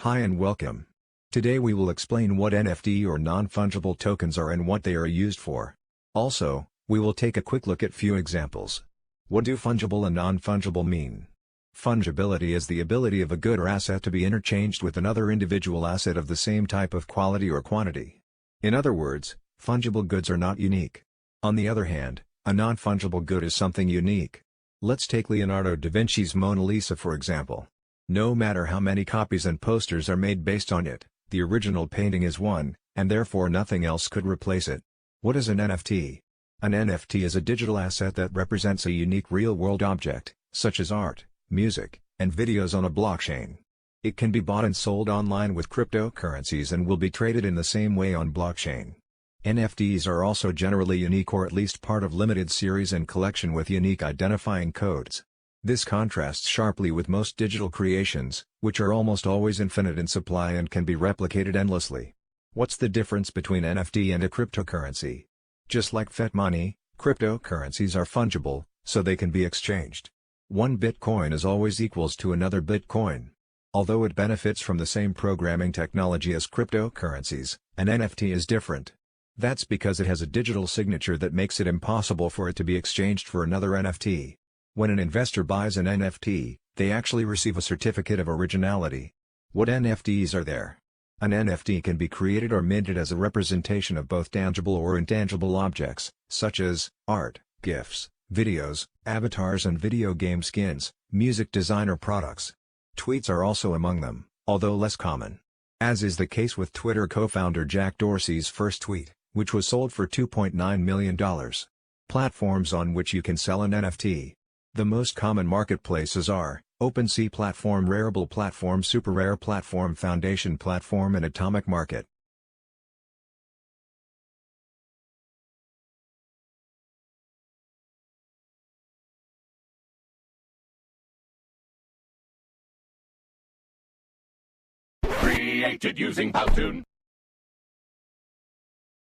Hi and welcome. Today we will explain what NFT or non-fungible tokens are and what they are used for. Also, we will take a quick look at few examples. What do fungible and non-fungible mean? Fungibility is the ability of a good or asset to be interchanged with another individual asset of the same type of quality or quantity. In other words, fungible goods are not unique. On the other hand, a non-fungible good is something unique. Let's take Leonardo da Vinci's Mona Lisa for example. No matter how many copies and posters are made based on it, the original painting is one, and therefore nothing else could replace it. What is an NFT? An NFT is a digital asset that represents a unique real-world object, such as art, music, and videos on a blockchain. It can be bought and sold online with cryptocurrencies and will be traded in the same way on blockchain. NFTs are also generally unique or at least part of limited series and collection with unique identifying codes. This contrasts sharply with most digital creations, which are almost always infinite in supply and can be replicated endlessly. What's the difference between NFT and a cryptocurrency? Just like fiat money, cryptocurrencies are fungible, so they can be exchanged. One Bitcoin is always equals to another Bitcoin. Although it benefits from the same programming technology as cryptocurrencies, an NFT is different. That's because it has a digital signature that makes it impossible for it to be exchanged for another NFT. When an investor buys an NFT, they actually receive a certificate of originality. What NFTs are there? An NFT can be created or minted as a representation of both tangible or intangible objects, such as art, GIFs, videos, avatars and video game skins, music design or products. Tweets are also among them, although less common. As is the case with Twitter co-founder Jack Dorsey's first tweet, which was sold for $2.9 million. Platforms on which you can sell an NFT. The most common marketplaces are OpenSea Platform, Rarible Platform, SuperRare Platform, Foundation Platform and Atomic Market. Created using Powtoon.